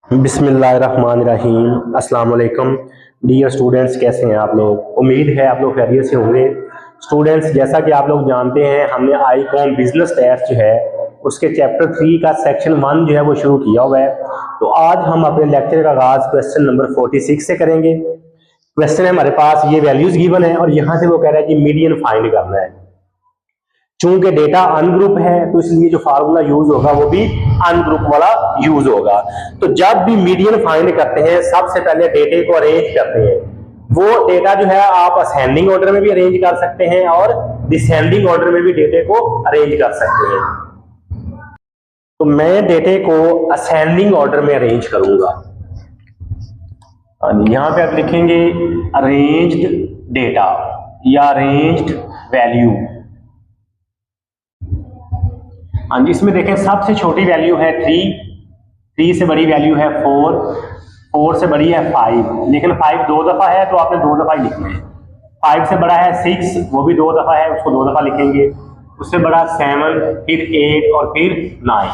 बिस्मिल्लाहिर्रहमानिर्रहीम। अस्सलाम वालेकुम डियर स्टूडेंट्स, कैसे हैं आप लोग। उम्मीद है आप लोग खैरियत से होंगे। स्टूडेंट्स, जैसा कि आप लोग जानते हैं, हमने आईकॉम बिजनेस टेस्ट जो है उसके चैप्टर 3 का सेक्शन 1 जो है वो शुरू किया हुआ है। तो आज हम अपने लेक्चर का आगाज क्वेश्चन नंबर 46 से करेंगे। क्वेश्चन है हमारे पास, ये वैल्यूज गिवन है और यहाँ से वो कह रहा है कि मीडियन फाइंड करना है। चूंकि डेटा अनग्रुप है तो इसलिए जो फार्मूला यूज होगा वो भी अनग्रुप वाला यूज होगा। तो जब भी मीडियन फाइंड करते हैं सबसे पहले डेटे को अरेंज करते हैं। वो डेटा जो है आप असेंडिंग ऑर्डर में भी अरेंज कर सकते हैं और डिसेंडिंग ऑर्डर में भी डेटे को अरेंज कर सकते हैं। तो मैं डेटे को असेंडिंग ऑर्डर में अरेंज करूंगा। यहां पे आप लिखेंगे अरेंज्ड डेटा या अरेंज्ड वैल्यू। हाँ जी, इसमें देखें सबसे छोटी वैल्यू है 3 से बड़ी वैल्यू है 4 से बड़ी है 5, लेकिन 5 दो दफा है तो आपने दो दफा ही लिखना है। 5 से बड़ा है 6, वो भी दो दफा है, उसको दो दफा लिखेंगे। उससे बड़ा 7, फिर 8 और फिर 9।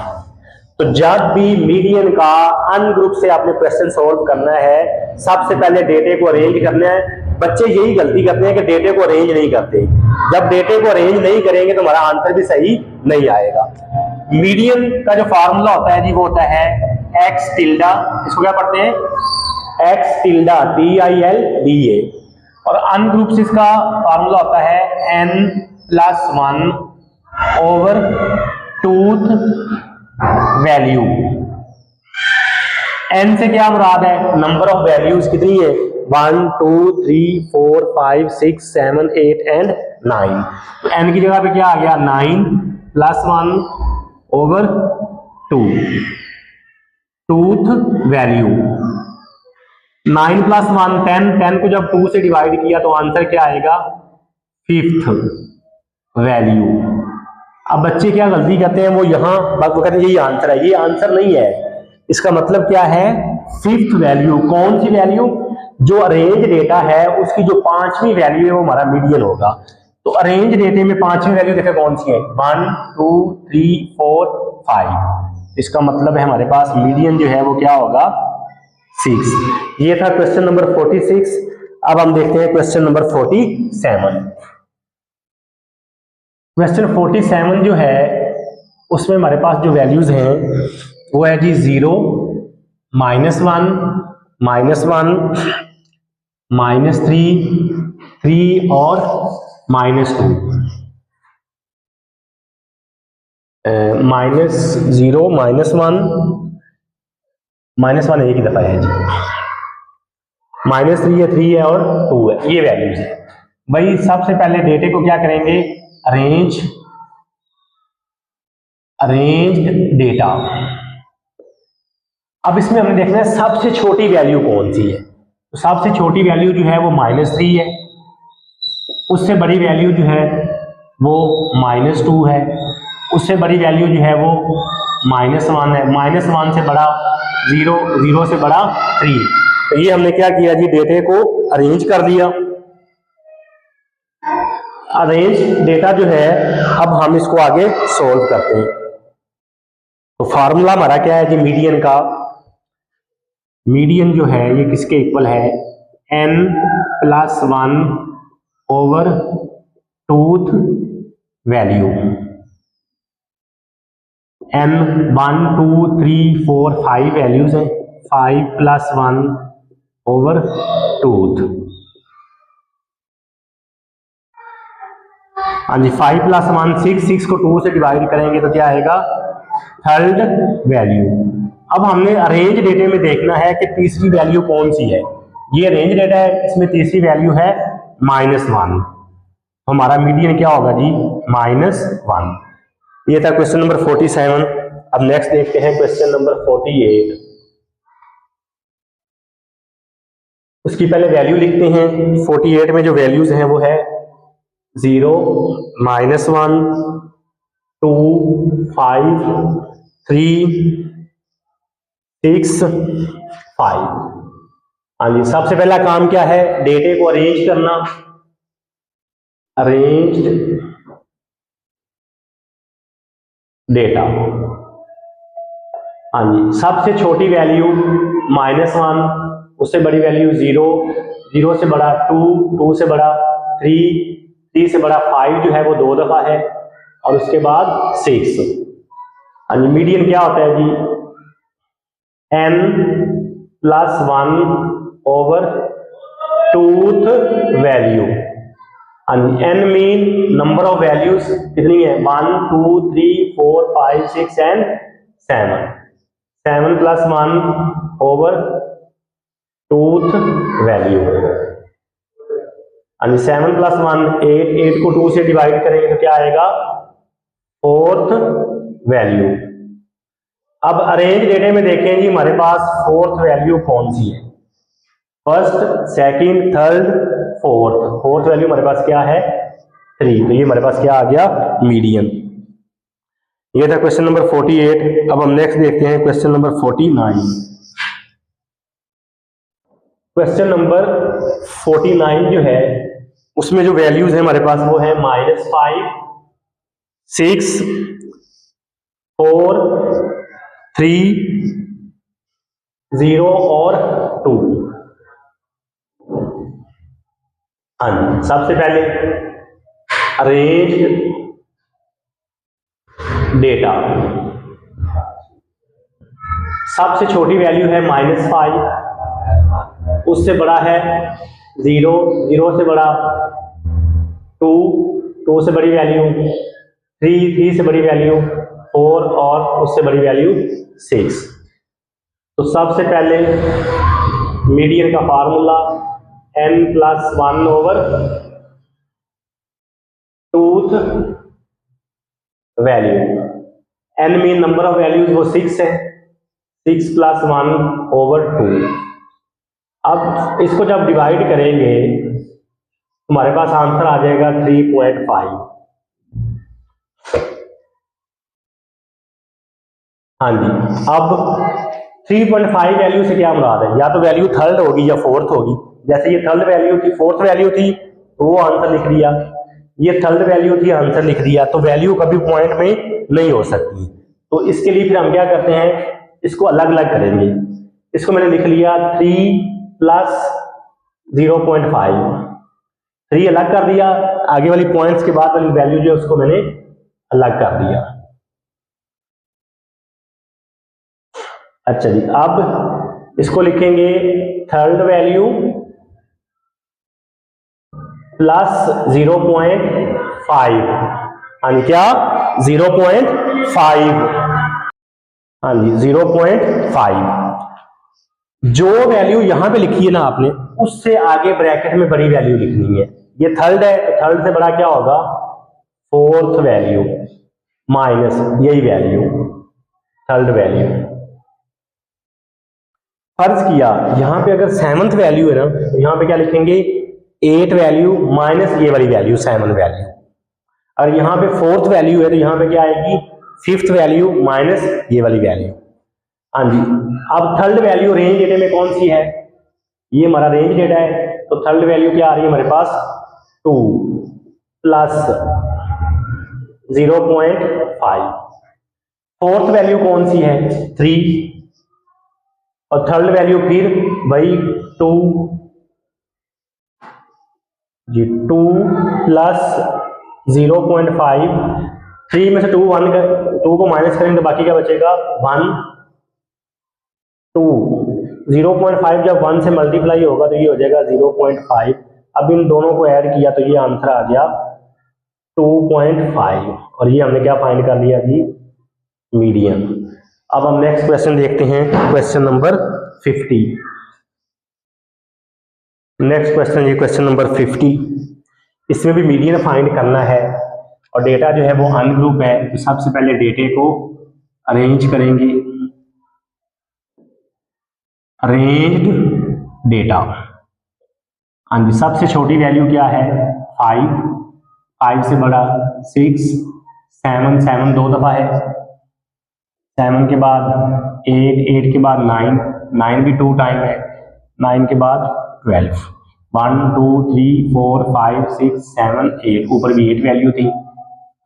तो जब भी मीडियन का अनग्रुप से आपने क्वेश्चन सोल्व करना है सबसे पहले डेटे को अरेंज करना है। बच्चे यही गलती करते हैं कि डेटे को अरेंज नहीं करते। जब डेटे को अरेंज नहीं करेंगे तो हमारा आंसर भी सही नहीं आएगा। मीडियन का जो फार्मूला होता है जी वो होता है एक्स टिल्डा, इसको क्या पढ़ते हैं एक्स टिल्डा TILDA, और अनग्रुप से इसका फार्मूला होता है n+1 over tooth value. n से क्या मुराद है, नंबर ऑफ वैल्यूज कितनी है, 1 2 3 4 5 6 7 8 एंड 9। तो n की जगह पे क्या आ गया 9+1 ओवर 2 टूथ वैल्यू। 9+1 10 को जब 2 से डिवाइड किया तो आंसर क्या आएगा 5th वैल्यू। अब बच्चे क्या गलती करते हैं, वो कहते हैं यही आंसर है, ये आंसर नहीं है। इसका मतलब क्या है 5th वैल्यू। कौन सी वैल्यू, जो अरेंज डेटा है उसकी जो 5वीं वैल्यू है वो हमारा मीडियन होगा। तो अरेंज डेटे में 5वीं वैल्यू देखें कौन सी है, 1 2 3 4 5। इसका मतलब है हमारे पास मीडियन जो है वो क्या होगा 6। ये था क्वेश्चन नंबर 46। अब हम देखते हैं क्वेश्चन नंबर 47। क्वेश्चन 47 जो है उसमें हमारे पास जो वैल्यूज हैं वो है जी 0, -1, -1, -3 और -2। -0, -1 एक ही दफा है जी, -3 है, 3 है और 2 है, ये वैल्यूज है भाई। सबसे पहले डेटे को क्या करेंगे, अरेंज्ड डेटा। अब इसमें हमें देखना है सबसे छोटी वैल्यू कौन सी है। तो सबसे छोटी वैल्यू जो है वो -3 है, उससे बड़ी वैल्यू जो है वो -2 है, उससे बड़ी वैल्यू जो है वो -1 है, -1 से बड़ा 0, 0 से बड़ा 3। तो ये हमने क्या किया जी, डेटे को अरेंज कर दिया। अरेंज डेटा जो है अब हम इसको आगे सोल्व करते हैं। तो फार्मूला हमारा क्या है जी मीडियन का, मीडियन जो है ये किसके इक्वल है, n+1 over tooth value. n 1 2 3 4 5 values है, 5+1 ओवर टूथ। हाँ जी, 5+1 6 को 2 से डिवाइड करेंगे तो क्या आएगा 3rd वैल्यू। अब हमने अरेंज डेटे में देखना है कि तीसरी वैल्यू कौन सी है। ये अरेंज डेटा है, इसमें तीसरी वैल्यू है -1। हमारा मीडियन क्या होगा जी -1। ये था क्वेश्चन नंबर 47। अब नेक्स्ट देखते हैं क्वेश्चन नंबर 48। उसकी पहले वैल्यू लिखते हैं। 48 में जो वैल्यूज हैं वो है 0, -1, 2, 5, 3, 6, 5। हाँ जी, सबसे पहला काम क्या है, डेटे को अरेंज करना। अरेंज्ड डेटा, हाँ जी, सबसे छोटी वैल्यू -1, उससे बड़ी वैल्यू 0, 0 से बड़ा 2, 2 से बड़ा 3, 3 से बड़ा 5 जो है वो 2 दफा है, और उसके बाद 6। हाँ जी, मीडियन क्या होता है जी, n+1/टूथ वैल्यू। हाँ जी, n mean number of values कितनी है, 1 2 3 4 5 6 एंड 7, 7+1/टूथ वैल्यू। हाँ जी, 7+1 8, 8 को 2 से डिवाइड करेंगे तो क्या आएगा, 4th वैल्यू। अब अरेंज डेटा में देखें जी, हमारे पास 4th वैल्यू कौन सी है, first, second, third, fourth value हमारे पास क्या है, 3, तो ये हमारे पास क्या आ गया, मीडियन। ये था क्वेश्चन नंबर 48। अब हम नेक्स्ट देखते हैं क्वेश्चन नंबर 49। क्वेश्चन नंबर 49 जो है उसमें जो वैल्यूज है हमारे पास वो है -5, 6, 4, 3, 0 और 2। हाँ जी, सबसे पहले अरेंज डेटा, सबसे छोटी वैल्यू है -5, उससे बड़ा है 0, 0 से बड़ा 2, 2 से बड़ी वैल्यू 3, 3 से बड़ी वैल्यू 4 और उससे बड़ी वैल्यू 6। तो सबसे पहले मीडियन का फार्मूला n+1/टूथ वैल्यू। n mean number of values वो 6 है, 6+1/2। अब इसको जब डिवाइड करेंगे हमारे पास आंसर आ जाएगा 3.5। हाँ जी, अब 3.5 वैल्यू से क्या मुराद है, या तो वैल्यू थर्ड होगी या फोर्थ होगी। जैसे ये थर्ड वैल्यू थी, फोर्थ वैल्यू थी तो वो आंसर लिख दिया, ये थर्ड वैल्यू थी आंसर लिख दिया, तो वैल्यू कभी पॉइंट में नहीं हो सकती। तो इसके लिए फिर हम क्या करते हैं, इसको अलग अलग करेंगे। इसको मैंने लिख लिया 3+0.5, 3 अलग कर दिया, आगे वाली पॉइंट्स के बाद वाली वैल्यू जो है उसको मैंने अलग कर दिया। अच्छा जी, अब इसको लिखेंगे थर्ड वैल्यू +0.5। हाँ जी, क्या 0.5, हाँ जी 0.5। जो वैल्यू यहां पे लिखी है ना आपने, उससे आगे ब्रैकेट में बड़ी वैल्यू लिखनी है। ये थर्ड है तो थर्ड से बड़ा क्या होगा, फोर्थ वैल्यू माइनस यही वैल्यू थर्ड वैल्यू। फर्ज किया यहां पे अगर 7th वैल्यू है ना, तो यहां पे क्या लिखेंगे 8 वैल्यू माइनस ये वाली वैल्यू 7 वैल्यू। और यहां पे 4th वैल्यू है तो यहां पे क्या आएगी 5th वैल्यू माइनस ये वाली वैल्यू। हाँ जी, अब थर्ड वैल्यू रेंज डेटा में कौन सी है, ये हमारा रेंज डेटा है, तो थर्ड वैल्यू क्या आ रही है हमारे पास 2 + 0.5। फोर्थ वैल्यू कौन सी है 3, और थर्ड वैल्यू फिर भाई 2 जी, 2 + 0.5। 3 में से 2 को माइनस करेंगे तो बाकी क्या बचेगा 1, 2। 0.5 जब 1 से मल्टीप्लाई होगा तो ये हो जाएगा 0.5। अब इन दोनों को ऐड किया तो ये आंसर आ गया 2.5, और ये हमने क्या फाइंड कर लिया जी, मीडियन। अब हम नेक्स्ट क्वेश्चन देखते हैं, क्वेश्चन नंबर 50। नेक्स्ट क्वेश्चन ये क्वेश्चन नंबर 50, इसमें भी मीडियन फाइंड करना है और डेटा जो है वो अनग्रुप है। तो सबसे पहले डेटे को अरेंज करेंगे, अरेंज्ड डेटा। हाँ जी, सबसे छोटी वैल्यू क्या है 5, 5 से बड़ा 6, 7, 7 2 दफा है, 7 के बाद 8, 8 के बाद 9, 9 भी 2 टाइम है, 9 के बाद 12, 1 2 3 4 5 6 7 8, ऊपर भी 8 वैल्यू थी।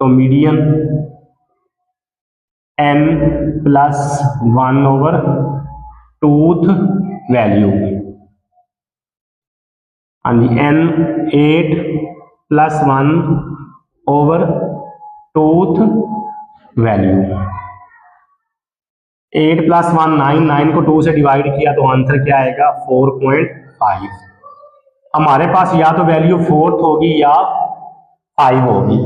तो median n plus 1 over tooth value. हाँ जी, n 8 plus 1 over tooth value. 8 plus 1 9, 9 को 2 से डिवाइड किया तो आंसर क्या आएगा 4.5। हमारे पास या तो वैल्यू 4 होगी या 5 होगी,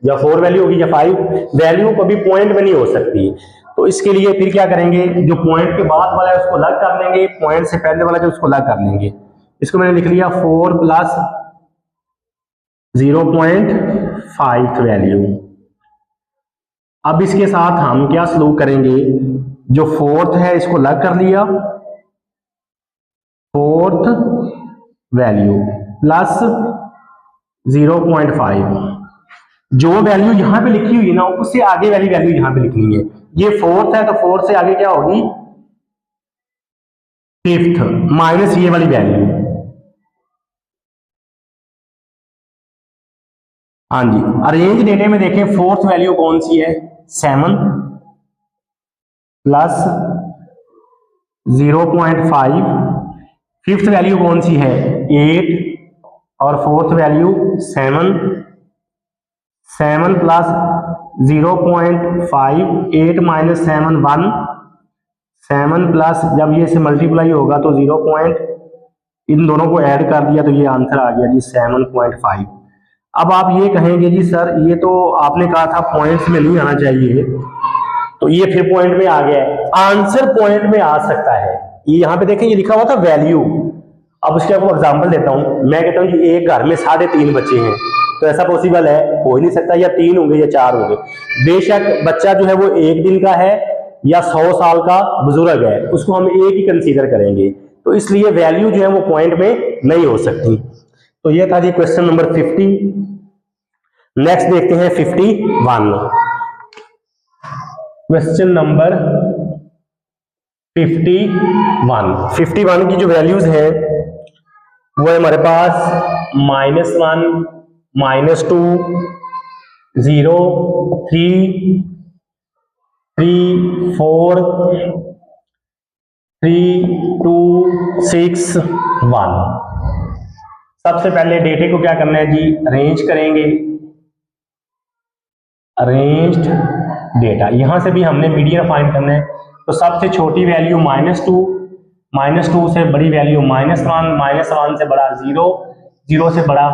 या 4 वैल्यू होगी या 5 वैल्यू, कभी पॉइंट में नहीं हो सकती। तो इसके लिए फिर क्या करेंगे, जो पॉइंट के बाद वाला है उसको अलग कर लेंगे, पॉइंट से पहले वाला जो उसको अलग कर लेंगे। इसको मैंने लिख लिया 4 प्लस 0.5 वैल्यू। अब इसके साथ हम क्या सलूक करेंगे, जो फोर्थ है इसको अलग कर लिया, फोर्थ वैल्यू प्लस 0.5। जो वैल्यू यहां पे लिखी हुई है ना उससे आगे वाली वैल्यू यहां पे लिखनी है। ये फोर्थ है तो फोर्थ से आगे क्या होगी फिफ्थ, माइनस ये वाली वैल्यू। हाँ जी, अरेंज डेटे में देखें फोर्थ वैल्यू कौन सी है 7 प्लस 0.5, फिफ्थ वैल्यू कौन सी है 8 और fourth value 7 plus 0.5, 8 minus 7 1, 7 plus जब ये से मल्टीप्लाई होगा तो 0. इन दोनों को ऐड कर दिया तो ये आंसर आ गया जी 7.5। अब आप ये कहेंगे जी सर ये तो आपने कहा था पॉइंट्स में नहीं आना चाहिए, तो ये फिर पॉइंट में आ गया है। आंसर पॉइंट में आ सकता है, ये यहाँ पे देखें ये लिखा हुआ था वैल्यू। अब उसके आपको एग्जांपल देता हूं, मैं कहता हूं कि एक घर में 3.5 बच्चे हैं, तो ऐसा पॉसिबल है हो ही नहीं सकता, या 3 होंगे या 4 होंगे। बेशक बच्चा जो है वो 1 दिन का है या 100 साल का बुजुर्ग है, उसको हम एक ही कंसीडर करेंगे, तो इसलिए वैल्यू जो है वो पॉइंट में नहीं हो सकती। तो ये था जी क्वेश्चन नंबर 50। नेक्स्ट देखते हैं 51। क्वेश्चन नंबर 51 की जो वैल्यूज है वो है हमारे पास -1 -2 0 3 3 4 3 2 6 1। सबसे पहले डेटे को क्या करना है जी अरेंज करेंगे, अरेंज्ड डेटा। यहां से भी हमने मीडियन फाइंड करना है, तो सबसे छोटी वैल्यू -2 से बड़ी वैल्यू -1 -1 से बड़ा 0 0 से बड़ा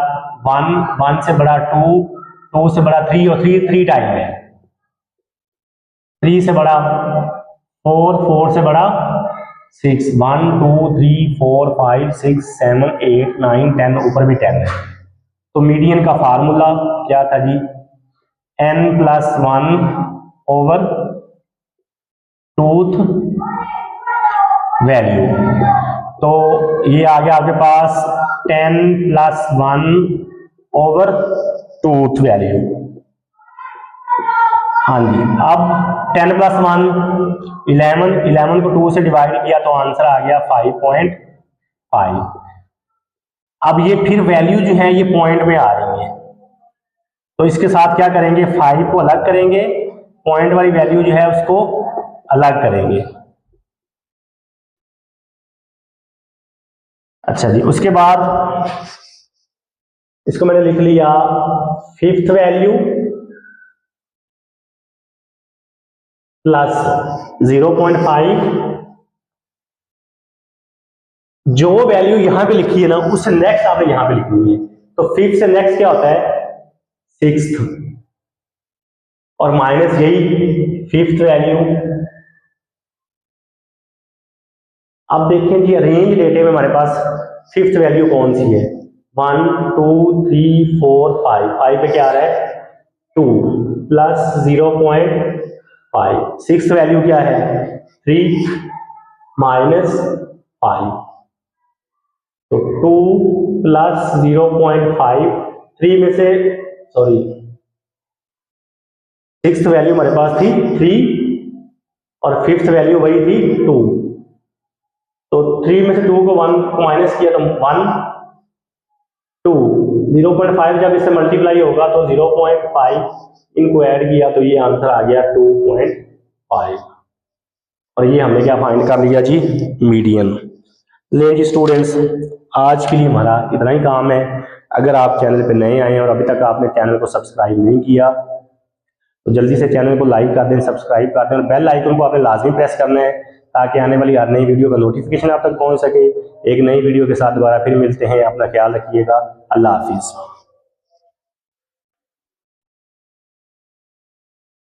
1 1 से बड़ा 2 2 से बड़ा 3 और 3 टाइम है, 3 से बड़ा 4 4 से बड़ा 6 1 2 3 4 5 6 7 8 9 10 ऊपर भी 10 है। तो मीडियन का फार्मूला क्या था जी n plus 1 over tooth value. तो ये आ गया आपके पास 10 प्लस 1 ओवर टूथ वैल्यू। हाँ जी, अब 10 प्लस 1 11 को 2 से डिवाइड किया तो आंसर आ गया 5.5। अब ये फिर वैल्यू जो है ये पॉइंट में आ रही है, तो इसके साथ क्या करेंगे 5 को अलग करेंगे, पॉइंट वाली वैल्यू जो है उसको अलग करेंगे। अच्छा जी, उसके बाद इसको मैंने लिख लिया फिफ्थ वैल्यू प्लस 0.5। जो वैल्यू यहां पे लिखी है ना उससे नेक्स्ट आपने यहां पे लिखनी है, तो फिफ्थ से नेक्स्ट क्या होता है सिक्स्थ, और माइनस यही फिफ्थ वैल्यू। अब देखें जी अरेंज डेटे में हमारे पास फिफ्थ वैल्यू कौन सी है 1 2 3 4 5 5 पे क्या आ रहा है 2 प्लस 0.5। सिक्स वैल्यू क्या है 3 माइनस 5, तो 2 प्लस 0.5, 3 में से सॉरी सिक्स्थ वैल्यू हमारे पास थी 3 और फिफ्थ वैल्यू वही थी 2, तो 3 में से 2 को 1 को माइनस किया तो 1 2 0.5 जब इससे मल्टीप्लाई होगा तो 0.5 इनको ऐड किया तो ये आंसर आ गया 2.5। 5। और ये हमने क्या फाइंड कर लिया जी, मीडियन। ले जी स्टूडेंट्स, आज के लिए हमारा इतना ही काम है। अगर आप चैनल पे नए आए हैं और अभी तक आपने चैनल को सब्सक्राइब नहीं किया तो जल्दी से चैनल को लाइक कर दें, सब्सक्राइब कर दें और बेल आइकन को आपने लाजमी प्रेस करना है ताकि आने वाली हर नई वीडियो का नोटिफिकेशन आप तक पहुंच सके। एक नई वीडियो के साथ दोबारा फिर मिलते हैं। अपना ख्याल रखिएगा। अल्लाह हाफिज़।